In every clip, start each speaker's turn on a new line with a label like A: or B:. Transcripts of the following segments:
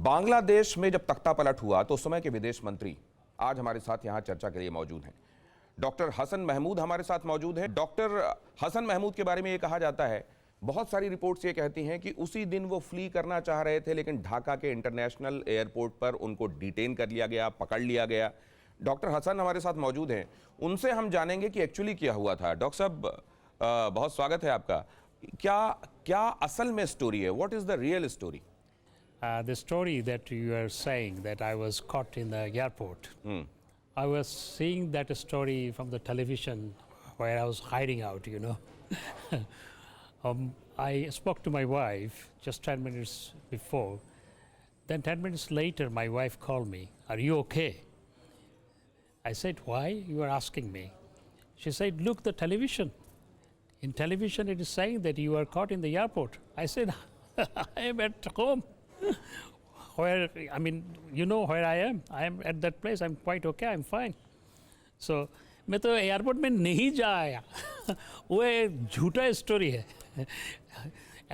A: बांग्लादेश में जब तख्ता पलट हुआ तो उस समय के विदेश मंत्री आज हमारे साथ यहां चर्चा के लिए मौजूद हैं। डॉक्टर हसन महमूद हमारे साथ मौजूद हैं। डॉक्टर हसन महमूद के बारे में ये कहा जाता है, बहुत सारी रिपोर्ट्स ये कहती हैं कि उसी दिन वो फ्ली करना चाह रहे थे, लेकिन ढाका के इंटरनेशनल एयरपोर्ट पर उनको डिटेन कर लिया गया, पकड़ लिया गया। डॉक्टर हसन हमारे साथ मौजूद हैं, उनसे हम जानेंगे कि एक्चुअली क्या हुआ था। डॉक्टर साहब, बहुत स्वागत है आपका। क्या असल में स्टोरी है? What is the real story?
B: The story that you are saying, that I was caught in the airport, I was seeing that story from the television where I was hiding out, you know. I spoke to my wife just 10 minutes before. Then 10 minutes later, my wife called me, "Are you okay?" I said, "Why? You are asking me." She said, "Look, the television. In television, it is saying that you are caught in the airport." I said, "I am at home." Where, I mean, you know where I am. I am at that place. I'm quite okay. I'm fine. So, मैं तो airport में नहीं जा आया। वो एक झूठा story है।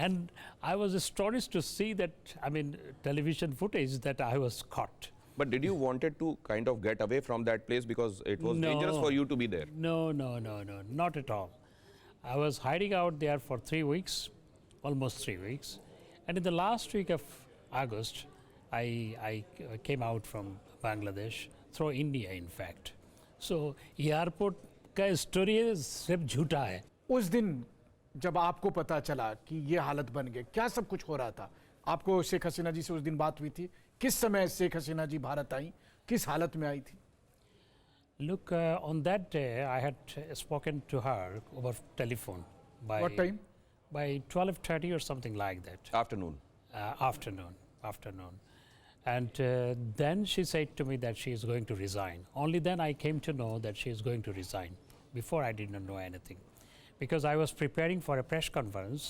B: And I was astonished to see that, I mean, television footage that I was caught.
A: But did you wanted to kind of get away from that place because it was dangerous for you to be there?
B: No, not at all. I was hiding out there for 3 weeks, almost 3 weeks. And in the last week of August, I came out from Bangladesh, through India in fact. So, airport का story सिर्फ झूठा है।
C: उस दिन जब आपको पता चला कि ये हालत बन गई, क्या सब कुछ हो रहा था? आपको शेख हसीना जी से उस दिन बात हुई थी? किस समय शेख हसीना जी भारत आई, किस हालत में आई थी?
B: Look, on that day, I had spoken to her over telephone. By
C: What time?
B: By 12:30 or something like that.
A: Afternoon.
B: Afternoon. And then she said to me that she is going to resign. Only then I came to know that she is going to resign. Before I did not know anything. Because I was preparing for a press conference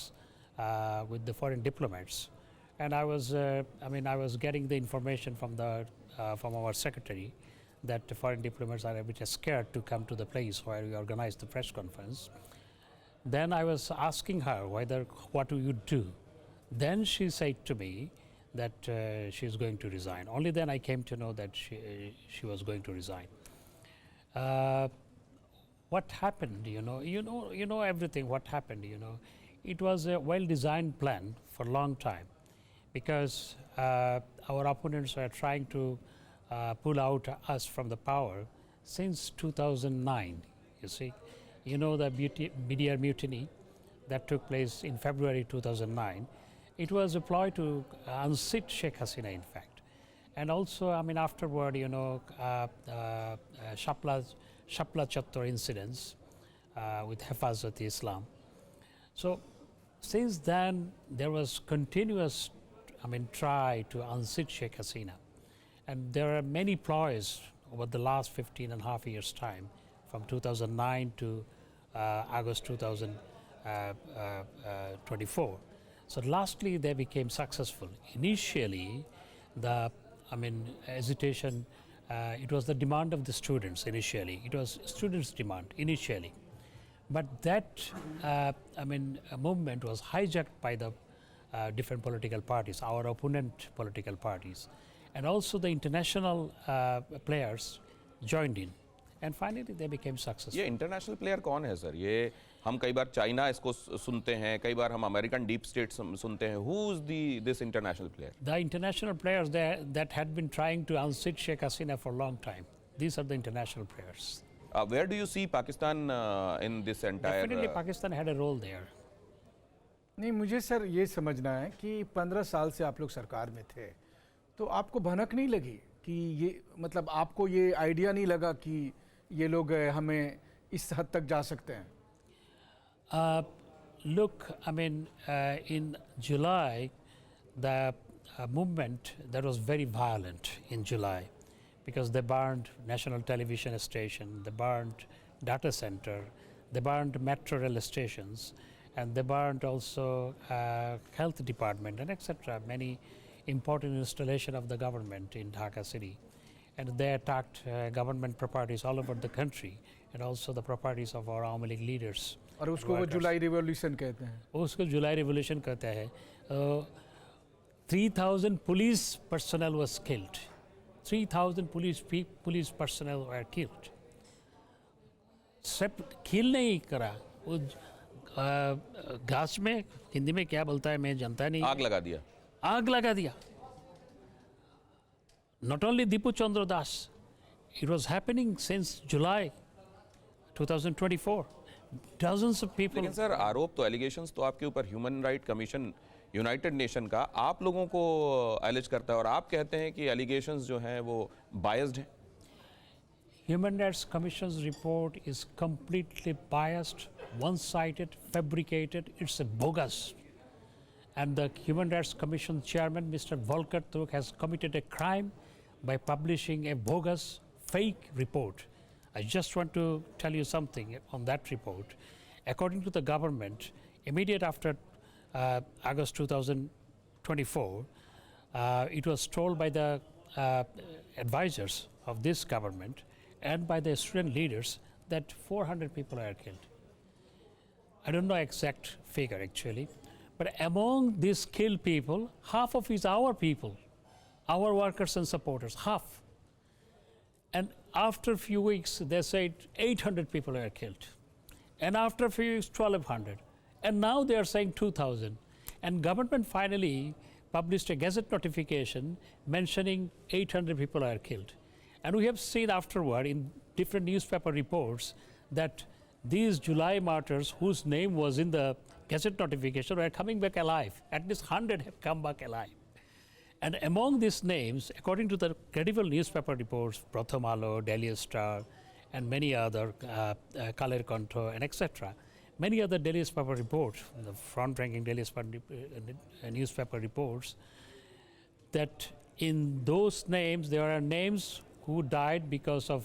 B: with the foreign diplomats. And I was getting the information from our secretary that the foreign diplomats are a bit scared to come to the place where we organize the press conference. Then I was asking her what do you do? Then she said to me that she is going to resign. Only then I came to know that she was going to resign. What happened? You know everything. What happened? It was a well-designed plan for a long time, because our opponents were trying to pull out us from the power since 2009. You see. You know the media mutiny that took place in February 2009. It was a ploy to unseat Sheikh Hasina, in fact. And also, I mean, afterward, Shapla Chattor incidents with Hifazat-e-Islam. So, since then, there was continuous, try to unseat Sheikh Hasina. And there are many ploys over the last 15 and a half years' time, from 2009 to August 2024. So lastly, they became successful. Initially, the hesitation, it was the demand of the students initially. It was students' demand initially. But that movement was hijacked by the different political parties, our opponent political parties. And also the international players joined in. And finally they became successful.
A: ये international player कौन है sir? ये हम कई बार China इसको सुनते हैं, कई बार हम अमेरिकन डीप स्टेट सुनते हैं. Who is this international player?
B: The international players that had been trying to unseat Sheikh Hasina for a long time. These are the international players.
A: Where do you see Pakistan in this entire?
B: Definitely Pakistan had a role there.
C: नहीं, मुझे sir ये समझना है कि 15 साल से आप लोग सरकार में थे, तो आपको भनक नहीं लगी कि ये मतलब आपको ये आइडिया नहीं लगा कि ये लोग हमें इस हद तक जा सकते हैं?
B: Look, in July, the movement that was very violent in July, because they burned national television station, they burned data center, they burned metro rail stations, and they burned also health department and etc. Many important installation of the government in Dhaka city. And they attacked government properties all over the country, and also the properties of our Awami League leaders.
C: और उसको वो जुलाई revolution कहते हैं।
B: उसको जुलाई revolution कहते हैं। 3,000 police personnel was killed. 3,000 police personnel were killed. सब किल नहीं करा वो घास में हिंदी में क्या बोलता है मैं जानता नहीं.
A: आग लगा दिया.
B: आग लगा दिया. Not only Dipu Chandra Das, it was happening since July 2024. Dozens of people.
A: लेकिन सर आरोप तो एलिगेशंस तो आपके ऊपर human right commission United nation का आप लोगों को एलिज करता है और आप कहते हैं कि एलिगेशंस जो हैं वो बायस्ड हैं.
B: Human Rights Commission's report is completely biased, one-sided, fabricated. It's a bogus. And the Human Rights Commission chairman, Mr. Volker Turk, has committed a crime by publishing a bogus, fake report. I just want to tell you something on that report. According to the government, immediate after August 2024, it was told by the advisors of this government and by the student leaders that 400 people are killed. I don't know exact figure actually, but among these killed people, half of is our people, our workers and supporters, half. And after a few weeks, they said 800 people are killed. And after a few weeks, 1,200. And now they are saying 2,000. And government finally published a gazette notification mentioning 800 people are killed. And we have seen afterward in different newspaper reports that these July martyrs whose name was in the gazette notification are coming back alive. At least 100 have come back alive. And among these names, according to the credible newspaper reports, Prathamalo, Delhi Star, and many other, Kaler Kanto, and etc., many other Delhi newspaper reports, the front-ranking Delhi newspaper reports, that in those names, there are names who died because of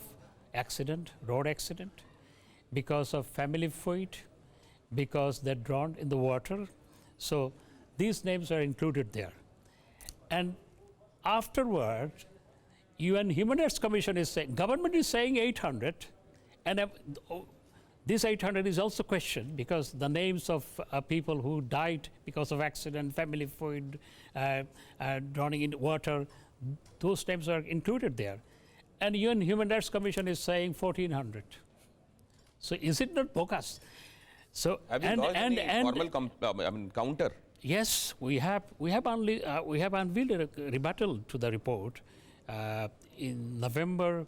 B: accident, road accident, because of family feud, because they're drowned in the water. So these names are included there. And afterward, UN Human Rights Commission is saying, government is saying 800, and this 800 is also questioned because the names of people who died because of accident, family feud, drowning in water, those names are included there. And UN Human Rights Commission is saying 1,400. So is it not bogus? So
A: have you got any formal counter?
B: Yes, we have unveiled a rebuttal to the report in November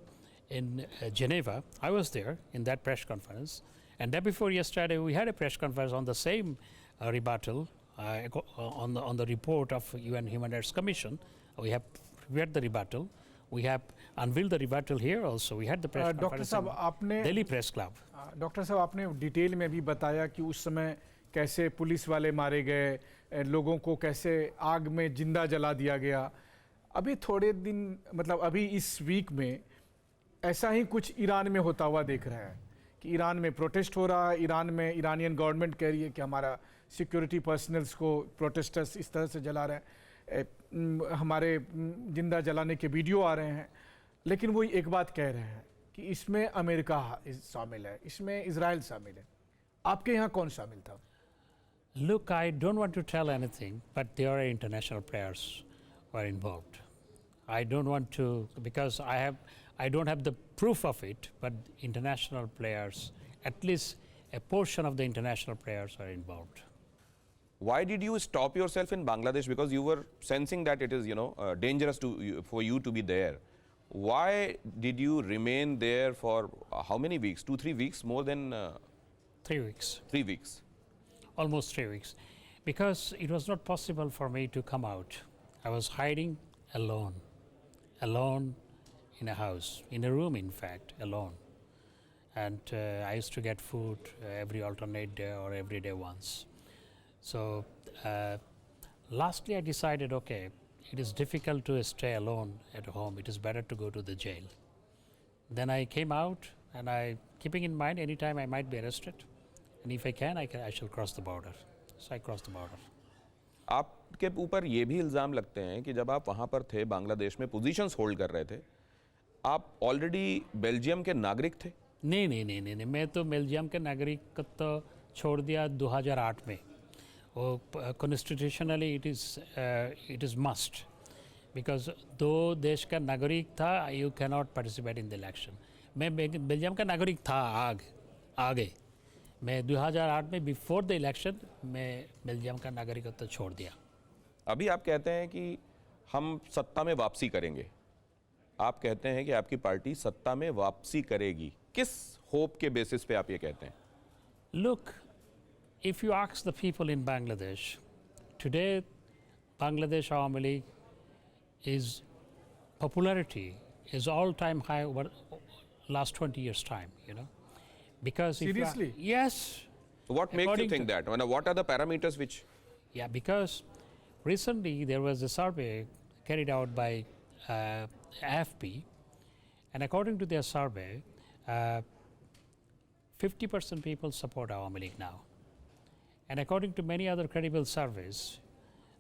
B: in Geneva. I was there in that press conference, and day before yesterday we had a press conference on the same rebuttal on the report of UN Human Rights Commission. We have read the rebuttal. We have unveiled the rebuttal here also. We had the press conference in Delhi Press Club.
C: Doctor साहब आपने detail में भी बताया कि उस समय कैसे police वाले मारे गए, लोगों को कैसे आग में जिंदा जला दिया गया. अभी थोड़े दिन मतलब अभी इस वीक में ऐसा ही कुछ ईरान में होता हुआ देख रहे हैं कि ईरान में प्रोटेस्ट हो रहा है. ईरान में ईरानियन गवर्नमेंट कह रही है कि हमारा सिक्योरिटी पर्सनल्स को प्रोटेस्टर्स इस तरह से जला रहे हैं, हमारे जिंदा जलाने के वीडियो आ रहे हैं. लेकिन वो एक बात कह रहे हैं कि इसमें अमेरिका शामिल है, इसमें इजराइल शामिल है. आपके यहाँ कौन शामिल था?
B: Look, I don't want to tell anything, but there are international players who are involved. I don't want to, because I don't have the proof of it, but international players, at least a portion of the international players are involved.
A: Why did you stop yourself in Bangladesh? Because you were sensing that it is, dangerous for you to be there. Why did you remain there for how many weeks? 2-3 weeks? More than
B: 3 weeks.
A: 3 weeks.
B: Almost 3 weeks. Because it was not possible for me to come out. I was hiding alone in a house, in a room in fact, alone. And I used to get food every alternate day or every day once. So lastly I decided, okay, it is difficult to stay alone at home. It is better to go to the jail. Then I came out, and keeping in mind anytime I might be arrested, and if I can, I shall cross the border. So I crossed the border.
A: आपके ऊपर ये भी इल्ज़ाम लगते हैं कि जब आप वहाँ पर थे, बांग्लादेश में पोजीशंस होल्ड कर रहे थे, आप ऑलरेडी बेल्जियम के नागरिक थे?
B: नहीं, मैं तो बेल्जियम के नागरिक तो छोड़ दिया 2008 में. constitutionally it is must, because दो देश का नागरिक था, you cannot participate in the election. मैं बेल्जियम का नागरिक था आगे मैं 2008 में बिफोर द इलेक्शन मैं बेल्जियम का नागरिकत्व छोड़ दिया.
A: अभी आप कहते हैं कि हम सत्ता में वापसी करेंगे, आप कहते हैं कि आपकी पार्टी सत्ता में वापसी करेगी, किस होप के बेसिस पे आप ये कहते हैं?
B: Look, if you ask the people in Bangladesh, today Bangladesh Awami League is popularity is all-time high over last 20 years time, you know, because
C: seriously,
B: yes.
A: What makes you think that? What are the parameters which?
B: Yeah, because recently there was a survey carried out by AFP, and according to their survey, 50% people support Awami League now. And according to many other credible surveys,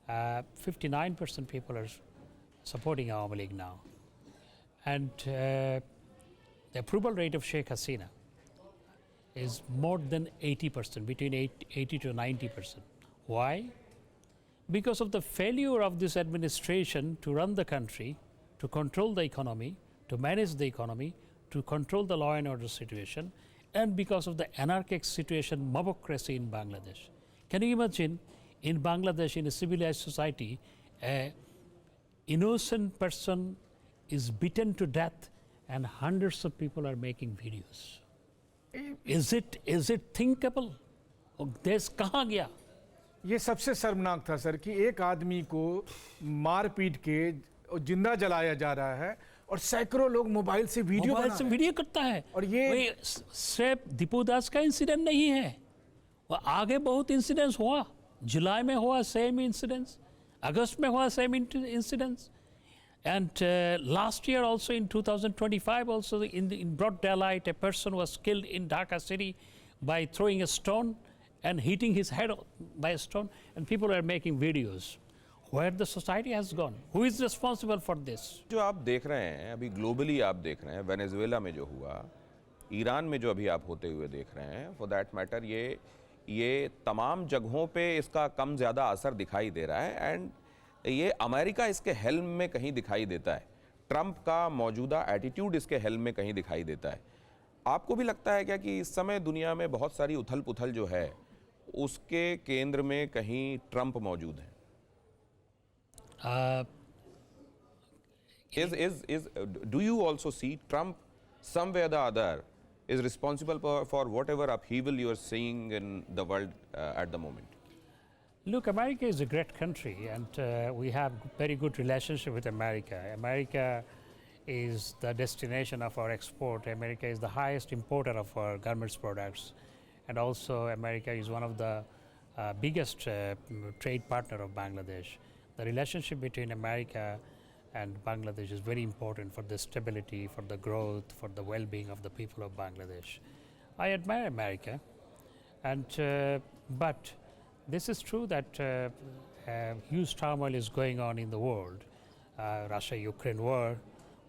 B: 59% people are supporting Awami League now. And the approval rate of Sheikh Hasina is more than 80%, between 80 to 90%. Why? Because of the failure of this administration to run the country, to control the economy, to manage the economy, to control the law and order situation, and because of the anarchic situation, mobocracy in Bangladesh. Can you imagine in Bangladesh, in a civilized society, an innocent person is beaten to death and hundreds of people are making videos? Is it thinkable? देश कहाँ गया?
C: ये सबसे शर्मनाक था sir कि एक आदमी को मार पीट के जिंदा जलाया जा रहा है और सैकड़ों लोग मोबाइल से वीडियो
B: करता है.
C: और ये
B: सिर्फ दीपूदास का इंसिडेंट नहीं है, वो आगे बहुत इंसिडेंट्स हुआ. जुलाई में हुआ सेम इंसिडेंट्स, अगस्त में हुआ same incidents, and last year also in 2025 also in broad daylight a person was killed in Dhaka city by throwing a stone and hitting his head by a stone, and people are making videos. Where the society has gone? Who is responsible for this?
A: जो आप देख रहे हैं अभी globally, आप देख रहे हैं वेनेजुएला में जो हुआ, ईरान में जो अभी आप होते हुए देख रहे हैं, फॉर दैट मैटर ये तमाम जगहों पे इसका कम ज़्यादा असर दिखाई दे रहा है. एंड ये अमेरिका इसके हेल्म में कहीं दिखाई देता है, ट्रंप का मौजूदा एटीट्यूड इसके हेल्म में कहीं दिखाई देता है. आपको भी लगता है क्या कि इस समय दुनिया में बहुत सारी उथल पुथल जो है उसके केंद्र में कहीं ट्रंप मौजूद है? Do you also see Trump somewhere or the other is responsible for whatever upheaval you are seeing in the world at the moment?
B: Look, America is a great country, and we have very good relationship with America. America is the destination of our export. America is the highest importer of our garments products, and also America is one of the biggest trade partner of Bangladesh. The relationship between America and Bangladesh is very important for the stability, for the growth, for the well-being of the people of Bangladesh. I admire America, and but this is true that huge turmoil is going on in the world. Russia-Ukraine war,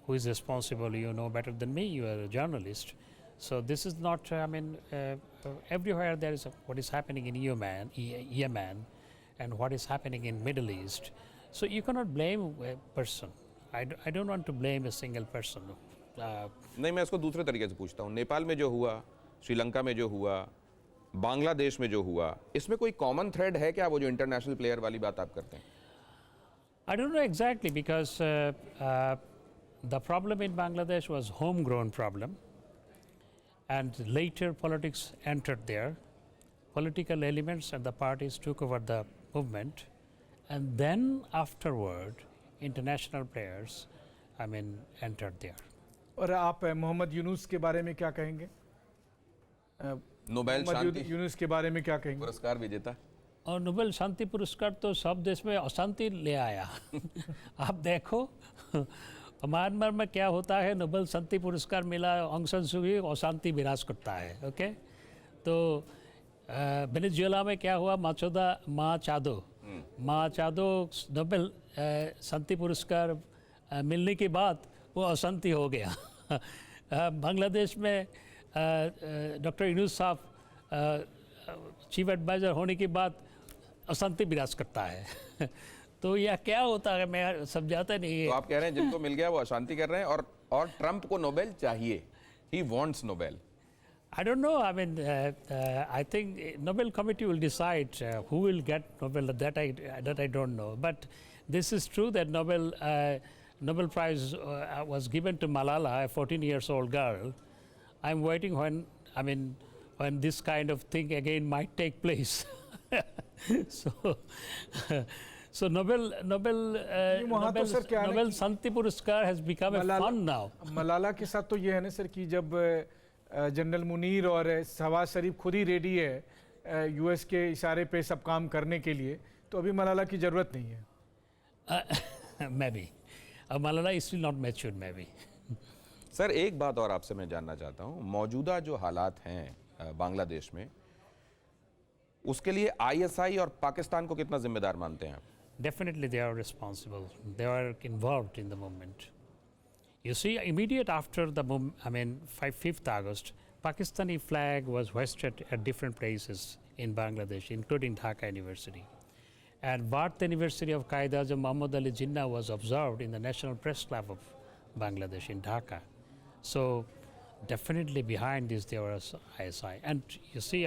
B: who is responsible? You know better than me, you are a journalist. So this is not, everywhere there is what is happening in Yemen, and what is happening in Middle East. So you cannot blame a person. I don't want to blame a single person.
A: नहीं, मैं इसको दूसरे तरीके से पूछता हूँ. नेपाल में जो हुआ, श्रीलंका में जो हुआ, बांग्लादेश में जो हुआ, इसमें कोई कॉमन थ्रेड है क्या? वो जो इंटरनेशनल प्लेयर वाली बात आप करते हैं.
B: I don't know exactly, because the problem in Bangladesh was homegrown problem, and later politics entered there. Political elements and the parties took over the movement, and then afterward international players entered there.
C: और आप मोहम्मद यूनुस के बारे में क्या कहेंगे?
A: Nobel शांति
C: यूनुस के बारे में क्या कहेंगे?
A: पुरस्कार विजेता.
B: और नोबेल शांति पुरस्कार तो सब देश में अशांति ले आया. आप देखो म्यांमार में क्या होता है, नोबेल शांति पुरस्कार मिला, ऑंग सान सू की अशांति विराज करता है. ओके, तो वेनेजुएला में क्या हुआ, माचादो नोबेल शांति पुरस्कार मिलने के बाद वो अशांति हो गया. बांग्लादेश में डॉक्टर यूनुस साहब चीफ एडवाइज़र होने के बाद अशांति विराज करता है तो यह क्या होता है मैं समझाता नहीं
A: तो
B: है।
A: आप कह रहे हैं जिनको मिल गया वो अशांति कर रहे हैं और ट्रंप को नोबेल चाहिए, he wants Nobel.
B: I don't know. I mean, I think Nobel Committee will decide who will get Nobel. That I don't know. But this is true that Nobel Prize was given to Malala, a 14-year-old girl. I'm waiting when this kind of thing again might take place. So Nobel Shanti Puraskar has become a fun now.
C: Malala के साथ तो ये है ना sir कि जब general Munir और शहबाज शरीफ खुद ही रेडी है यूएस के इशारे पे सब काम करने के लिए, तो अभी मलाला की ज़रूरत नहीं है।
B: Maybe. Malala is still not matured, maybe.
A: Sir एक बात और आपसे मैं जानना चाहता हूं, मौजूदा जो हालात हैं बांग्लादेश में, उसके लिए आईएसआई और पाकिस्तान को कितना जिम्मेदार मानते हैं आप?
B: Definitely they are responsible. They are involved in the movement. You see, immediate after the 5th August, Pakistani flag was hoisted at different places in Bangladesh, including Dhaka University. And birth anniversary of Qaeda-Azam Muhammad Ali Jinnah was observed in the National Press Club of Bangladesh in Dhaka. So definitely behind this there was ISI. And you see,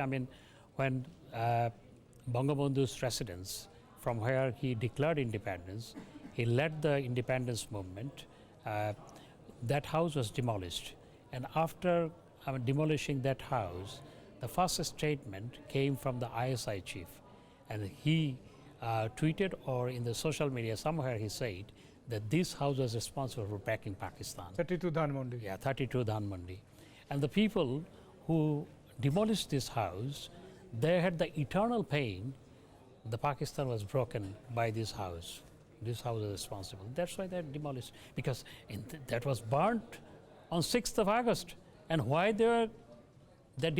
B: when Bangabandhu's residence, from where he declared independence, he led the independence movement. That house was demolished, and after demolishing that house, the first statement came from the ISI chief, and he tweeted or in the social media somewhere he said that this house was responsible for backing Pakistan.
C: 32 Dhanmondi.
B: Yeah, 32 Dhanmondi. And the people who demolished this house, they had the eternal pain. The Pakistan was broken by this house. This house is responsible. That's why they demolished, because that was burnt on 6th of August. And why they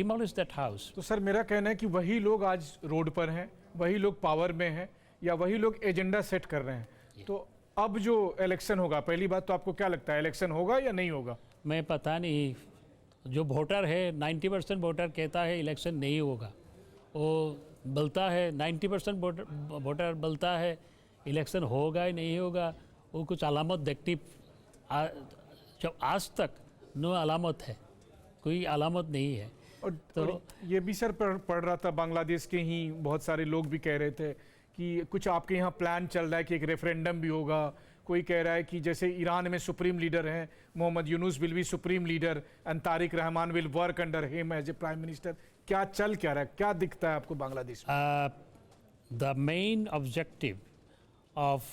B: demolished that house?
C: तो sir मेरा कहना है कि वही लोग आज road पर हैं, वही लोग पावर में हैं, या वही लोग एजेंडा सेट कर रहे हैं। तो अब जो इलेक्शन होगा, पहली बात तो आपको क्या लगता है, इलेक्शन होगा या नहीं होगा?
B: मैं पता नहीं, जो वोटर है 90% वोटर कहता है इलेक्शन नहीं होगा, वो बोलता है 90% वोटर बोलता है इलेक्शन होगा ही नहीं होगा। वो कुछ अलामत देखती, जब आज तक नो अलामत है, कोई अलामत नहीं है।
C: और ये भी सर पढ़ रहा था, बांग्लादेश के ही बहुत सारे लोग भी कह रहे थे कि कुछ आपके यहाँ प्लान चल रहा है कि एक रेफरेंडम भी होगा। कोई कह रहा है कि जैसे ईरान में सुप्रीम लीडर हैं, Mohammad Yunus will be supreme leader and Tariq Rahman will work under him as a prime minister. क्या चल क्या रहा है, क्या दिखता है आपको बांग्लादेश में?
B: The main objective of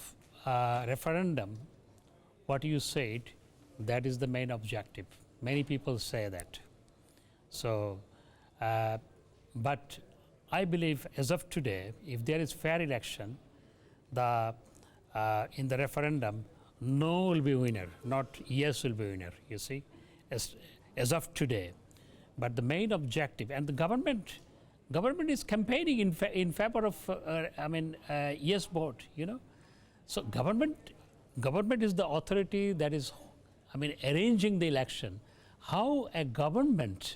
B: referendum, what you said, that is the main objective. Many people say that. So, but I believe as of today, if there is fair election, in the referendum, no will be winner, not yes will be winner, you see, as of today. But the main objective, and the government is campaigning in favor of, yes vote, you know. So government is the authority that is, arranging the election. How a government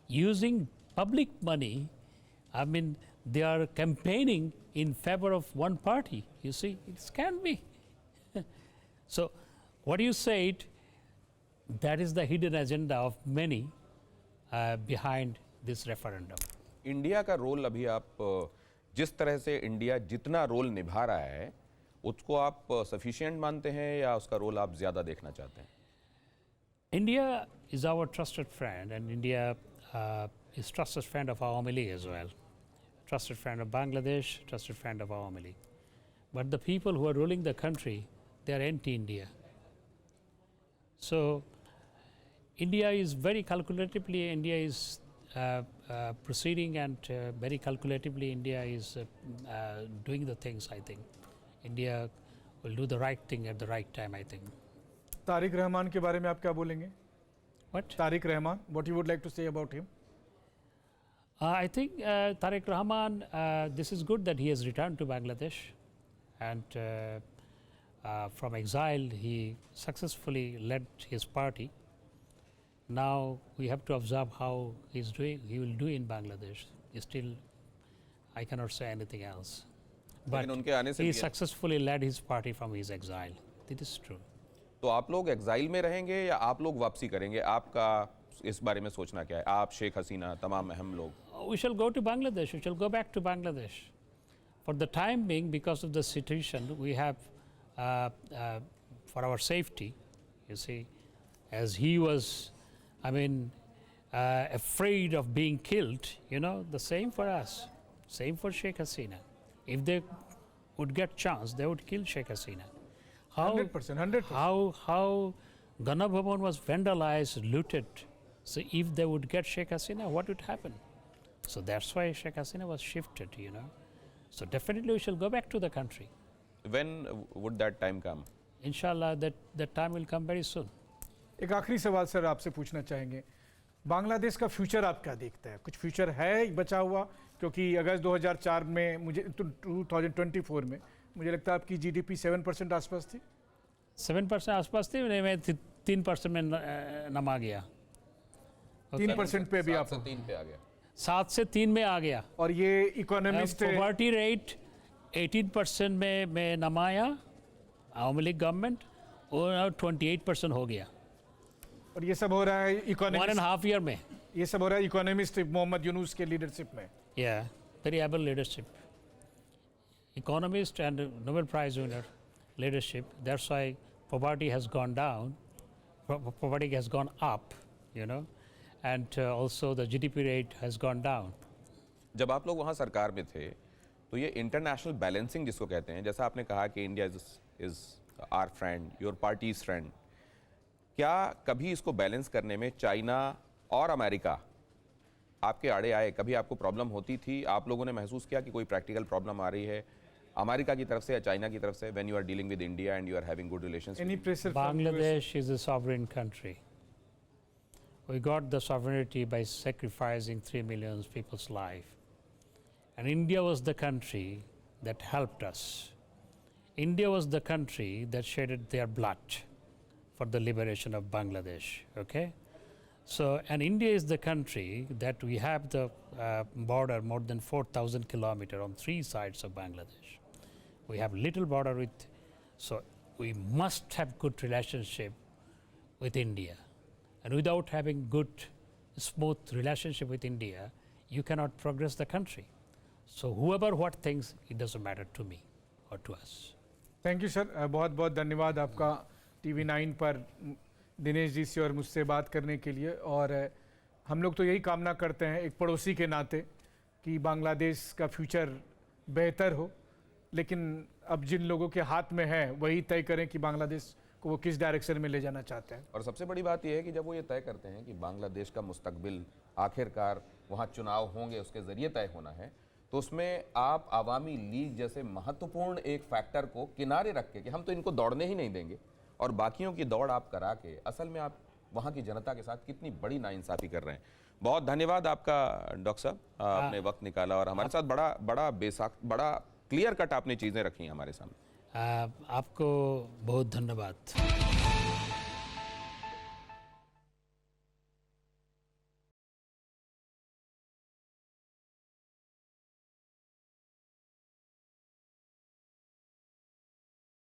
B: using public money, they are campaigning in favor of one party. You see, it can be. So what you said, that is the hidden agenda of many behind this referendum.
A: India का role अभी आप जिस तरह से India जितना role निभा रहा है, उसको आप सफिशिएंट मानते हैं या उसका रोल आप ज़्यादा देखना चाहते हैं?
B: India is our trusted friend, and India is trusted friend of Awami League as well. Trusted friend of Bangladesh, trusted friend of Awami League. But the people who are ruling the country, they are anti-India. So India is very calculatively, India is proceeding, and very calculatively India is doing the things, I think. India will do the right thing at the right time, I think.
C: Tariq Rahman के बारे में आप क्या बोलेंगे?
B: What?
C: Tariq Rahman, what you would like to say about him?
B: I think Tariq Rahman, this is good that he has returned to Bangladesh, and from exile he successfully led his party. Now we have to observe how he will do in Bangladesh. Still, I cannot say anything else. But
A: लेकिन उनके आने से
B: he
A: भी है।
B: successfully led his party from his exile. It is true.
A: तो आप लोग exile में रहेंगे या आप लोग वापसी करेंगे? आपका इस बारे में सोचना क्या है? आप, शेख हसीना, तमाम अहम लोग।
B: We shall go to Bangladesh. We shall go back to Bangladesh. For the time being, because of the situation, we have, for our safety, you see, as he was, I mean, afraid of being killed, you know, the same for us, same for Sheikh Hasina. If they would get chance, they would kill Sheikh Hasina. How
C: 100%.
B: how Gana Bhavan was vandalized, looted. So if they would get Sheikh Hasina, what would happen? So that's why Sheikh Hasina was shifted, you know. So definitely we shall go back to the country.
A: When would that time come?
B: Inshallah, that time will come very soon.
C: एक आखिरी सवाल sir आपसे पूछना चाहेंगे, बांग्लादेश का future आप क्या देखते हैं? कुछ फ्यूचर है बचा हुआ? क्योंकि अगस्त 2004 में मुझे 2024 में मुझे लगता है आपकी जीडीपी 7% आसपास थी।
B: 7% आसपास थी, मैं 3% में नमा गया।
C: 3% पे भी आप
A: 3 पे आ गया।
B: 7 से 3 में आ गया।
C: और ये इकोनॉमिस्ट
B: पॉवर्टी रेट 18% में नमाया आवामी लीग गवर्नमेंट, और 28% हो गया।
C: और ये सब हो रहा है
B: 1.5 year में।
C: ये सब हो रहा है इकोनॉमिस्ट मोहम्मद यूनुस के लीडरशिप में।
B: Yeah, very able leadership. Economist and Nobel Prize winner leadership. That's why poverty has gone down, poverty has gone up, you know, and also the GDP rate has gone down.
A: जब आप लोग वहाँ सरकार में थे तो ये इंटरनेशनल बैलेंसिंग जिसको कहते हैं, जैसा आपने कहा कि India is our friend, your party is friend, क्या कभी इसको बैलेंस करने में चाइना और अमेरिका आपके आड़े आए? कभी आपको प्रॉब्लम होती थी? आप लोगों ने महसूस किया कि कोई प्रैक्टिकल प्रॉब्लम आ रही है अमेरिका की तरफ से या चाइना की तरफ से, when you are dealing with India and you are having good relations?
C: Any pressure?
B: Bangladesh is a sovereign country. We got the sovereignty by sacrificing 3 million people's life. And India was the country that helped us. India was the country that shedded their blood for the liberation of Bangladesh, okay? So, and India is the country that we have the border more than 4,000 kilometers on 3 sides of Bangladesh. We have little border with, so we must have good relationship with India. And without having good, smooth relationship with India, you cannot progress the country. So whoever what thinks, it doesn't matter to me or to us.
C: Thank you sir, बहुत बहुत धन्यवाद आपका TV 9 पर दिनेश जी से और मुझसे बात करने के लिए। और हम लोग तो यही कामना करते हैं एक पड़ोसी के नाते कि बांग्लादेश का फ्यूचर बेहतर हो, लेकिन अब जिन लोगों के हाथ में है वही तय करें कि बांग्लादेश को वो किस डायरेक्शन में ले जाना चाहते हैं।
A: और सबसे बड़ी बात यह है कि जब वो ये तय करते हैं कि बांग्लादेश का मुस्तकबिल आखिरकार वहाँ चुनाव होंगे उसके ज़रिए तय होना है, तो उसमें आप आवामी लीग जैसे महत्वपूर्ण एक फैक्टर को किनारे रख के कि हम तो इनको दौड़ने ही नहीं देंगे और बाकियों की दौड़ आप करा के असल में आप वहाँ की जनता के साथ कितनी बड़ी नाइंसाफ़ी कर रहे हैं। बहुत धन्यवाद आपका डॉक्टर साहब, आपने वक्त निकाला और हमारे साथ बड़ा क्लियर कट आपने चीज़ें रखी हैं हमारे सामने।
B: आपको बहुत धन्यवाद।